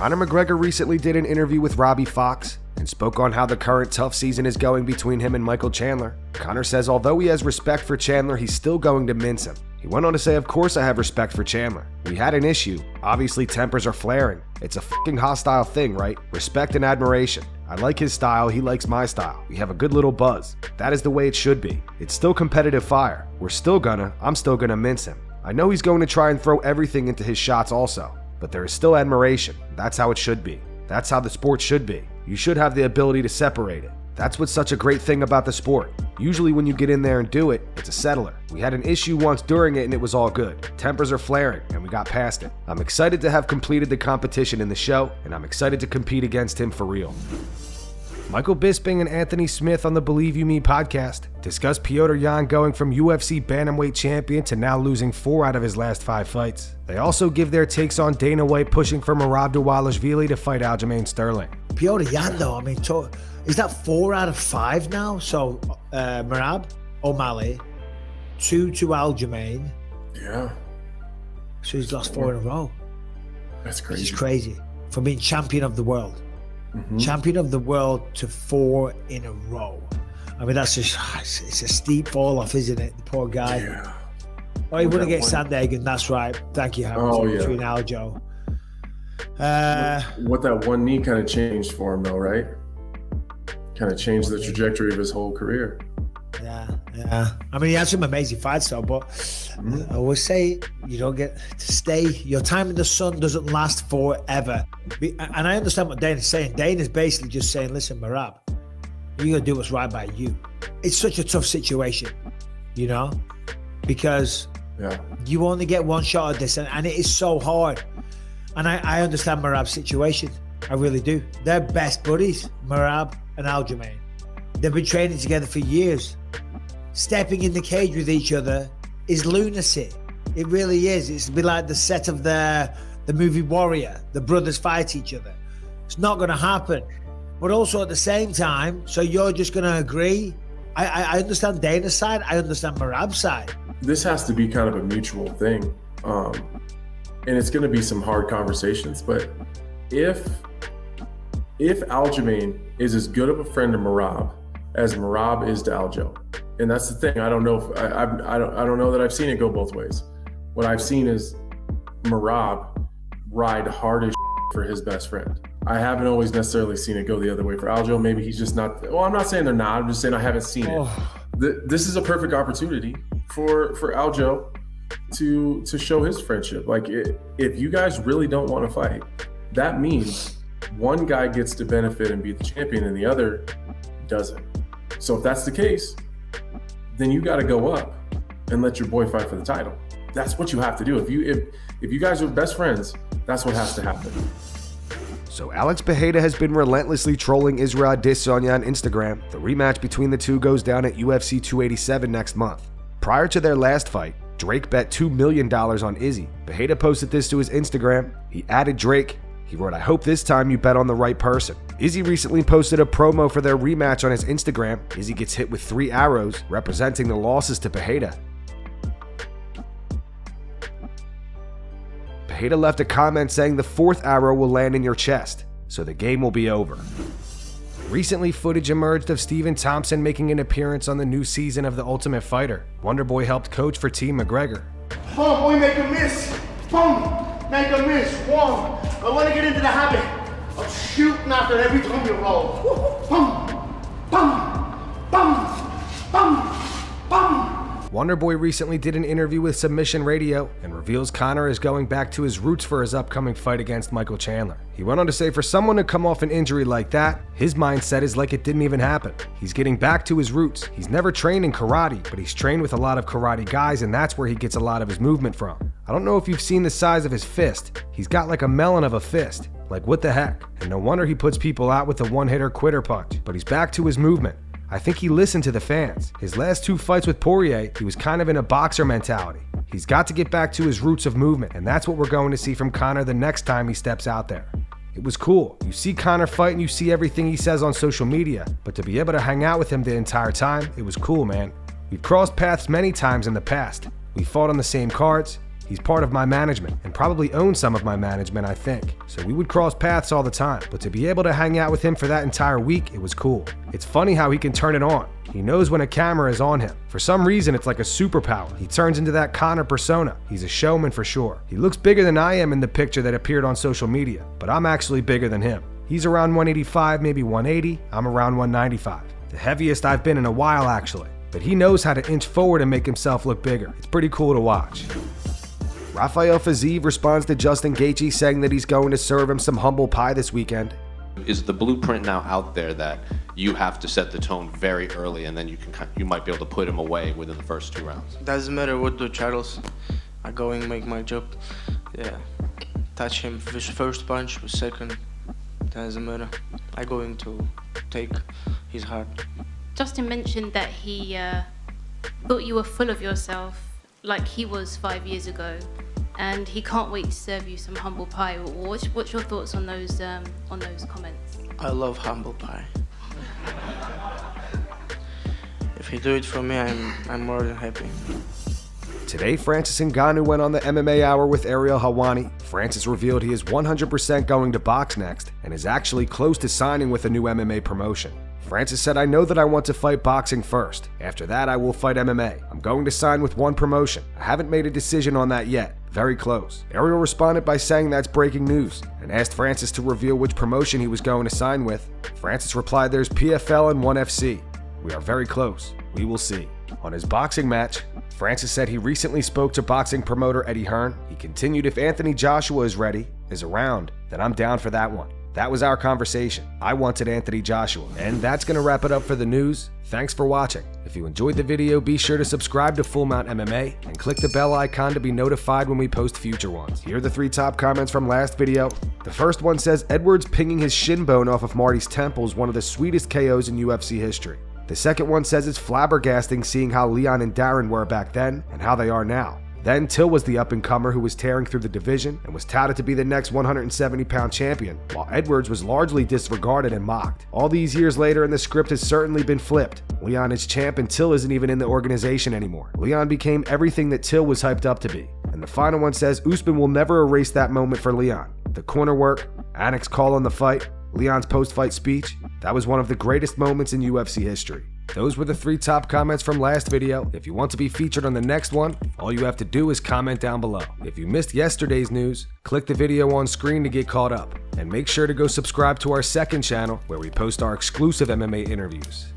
Conor McGregor recently did an interview with Robbie Fox and spoke on how the current tough season is going between him and Michael Chandler. Conor says although he has respect for Chandler, he's still going to mince him. He went on to say, of course I have respect for Chandler. We had an issue. Obviously tempers are flaring. It's a fucking hostile thing, right? Respect and admiration. I like his style, he likes my style. We have a good little buzz. That is the way it should be. It's still competitive fire. I'm still gonna mince him. I know he's going to try and throw everything into his shots also, but there is still admiration. That's how it should be. That's how the sport should be. You should have the ability to separate it. That's what's such a great thing about the sport. Usually when you get in there and do it, it's a settler. We had an issue once during it and it was all good. Tempers are flaring and we got past it. I'm excited to have completed the competition in the show, and I'm excited to compete against him for real. Michael Bisping and Anthony Smith on the Believe You Me podcast discuss Petr Yan going from UFC bantamweight champion to now losing 4 out of his last 5 fights. They also give their takes on Dana White pushing for Merab Dvalishvili to fight Aljamain Sterling. Petr Yan though, I mean, is that 4 out of 5 now? So Merab, O'Malley, 2 to Aljamain. Yeah. So he's lost 4 in a row. That's crazy. It's crazy for being champion of the world. Champion of the world to 4 in a row. I mean, that's just, it's a steep fall off, isn't it? The poor guy. Yeah. Oh, he wouldn't get Sandhagen, that's right. Thank you, Harry, between Aljo. What that one knee kind of changed for him though, right? Kind of changed the trajectory of his whole career. Yeah. I mean, he had some amazing fights though, but I always say you don't get to stay. Your time in the sun doesn't last forever. And I understand what Dana's saying. Dana's basically just saying, listen, Merab, you're gonna do what's right by you. It's such a tough situation, you know, because you only get one shot at this, and it is so hard. And I understand Merab's situation. I really do. They're best buddies, Merab and Aljamain. They've been training together for years. Stepping in the cage with each other is lunacy. It really is. It's a bit like the set of the movie Warrior. The brothers fight each other. It's not going to happen. But also at the same time, so you're just going to agree? I understand Dana's side. I understand Merab's side. This has to be kind of a mutual thing. And it's going to be some hard conversations. But if Aljamain is as good of a friend to Merab as Merab is to Aljo, and that's the thing. I don't know if I don't know that I've seen it go both ways. What I've seen is Merab ride hard as for his best friend. I haven't always necessarily seen it go the other way for Aljo. Maybe he's just not. Well, I'm not saying they're not. I'm just saying I haven't seen it. This is a perfect opportunity for Aljo to show his friendship. Like, if you guys really don't want to fight, that means one guy gets to benefit and be the champion and the other doesn't. So if that's the case, then you got to go up and let your boy fight for the title. That's what you have to do. If you guys are best friends, that's what has to happen. So Alex Pereira has been relentlessly trolling Israel Adesanya on Instagram. The rematch between the two goes down at UFC 287 next month. Prior to their last fight, Drake bet $2 million on Izzy. Pereira posted this to his Instagram. He added Drake. He wrote, I hope this time you bet on the right person. Izzy recently posted a promo for their rematch on his Instagram. Izzy gets hit with 3 arrows, representing the losses to Pereira. Pereira left a comment saying the 4th arrow will land in your chest, so the game will be over. Recently, footage emerged of Stephen Thompson making an appearance on the new season of The Ultimate Fighter. Wonderboy helped coach for Team McGregor. Boom, boy, make a miss. Boom, make a miss. 1. I want to get into the habit of shooting after every time you roll. Boom, boom, boom, boom, boom. Wonderboy recently did an interview with Submission Radio and reveals Conor is going back to his roots for his upcoming fight against Michael Chandler. He went on to say for someone to come off an injury like that, his mindset is like it didn't even happen. He's getting back to his roots. He's never trained in karate, but he's trained with a lot of karate guys, and that's where he gets a lot of his movement from. I don't know if you've seen the size of his fist. He's got like a melon of a fist. Like, what the heck? And no wonder he puts people out with the one-hitter quitter punch. But he's back to his movement. I think he listened to the fans. His last 2 fights with Poirier, he was kind of in a boxer mentality. He's got to get back to his roots of movement, and that's what we're going to see from Conor the next time he steps out there. It was cool. You see Conor fight and you see everything he says on social media, but to be able to hang out with him the entire time, it was cool, man. We've crossed paths many times in the past. We fought on the same cards. He's part of my management and probably owns some of my management, I think. So we would cross paths all the time, but to be able to hang out with him for that entire week, it was cool. It's funny how he can turn it on. He knows when a camera is on him. For some reason, it's like a superpower. He turns into that Conor persona. He's a showman for sure. He looks bigger than I am in the picture that appeared on social media, but I'm actually bigger than him. He's around 185, maybe 180. I'm around 195. The heaviest I've been in a while, actually. But he knows how to inch forward and make himself look bigger. It's pretty cool to watch. Rafael Fiziev responds to Justin Gaethje saying that he's going to serve him some humble pie this weekend. Is the blueprint now out there that you have to set the tone very early and then you might be able to put him away within the first 2 rounds? Doesn't matter what do Charles. I go and make my job. Yeah, touch him with first punch, with second. Doesn't matter. I going to take his heart. Justin mentioned that he thought you were full of yourself, like he was 5 years ago, and he can't wait to serve you some humble pie. What's your thoughts on those comments? I love humble pie. If he do it for me, I'm more than happy. Today, Francis Ngannou went on the MMA Hour with Ariel Helwani. Francis revealed he is 100% going to box next and is actually close to signing with a new MMA promotion. Francis said, "I know that I want to fight boxing first. After that, I will fight MMA. I'm going to sign with one promotion. I haven't made a decision on that yet. Very close." Ariel responded by saying that's breaking news and asked Francis to reveal which promotion he was going to sign with. Francis replied, "There's PFL and 1FC. We are very close. We will see." On his boxing match, Francis said he recently spoke to boxing promoter Eddie Hearn. He continued, "If Anthony Joshua is around, then I'm down for that one." That was our conversation. I wanted Anthony Joshua. And that's going to wrap it up for the news. Thanks for watching. If you enjoyed the video, be sure to subscribe to Full Mount MMA and click the bell icon to be notified when we post future ones. Here are the 3 top comments from last video. The first one says, "Edwards pinging his shin bone off of Marty's temple is one of the sweetest KOs in UFC history." The second one says it's flabbergasting seeing how Leon and Darren were back then and how they are now. Then Till was the up-and-comer who was tearing through the division and was touted to be the next 170-pound champion, while Edwards was largely disregarded and mocked. All these years later, and the script has certainly been flipped. Leon is champ and Till isn't even in the organization anymore. Leon became everything that Till was hyped up to be. And the final one says Usman will never erase that moment for Leon. The corner work, Anek's call on the fight, Leon's post-fight speech, that was one of the greatest moments in UFC history. Those were the 3 top comments from last video. If you want to be featured on the next one, all you have to do is comment down below. If you missed yesterday's news, click the video on screen to get caught up. And make sure to go subscribe to our second channel where we post our exclusive MMA interviews.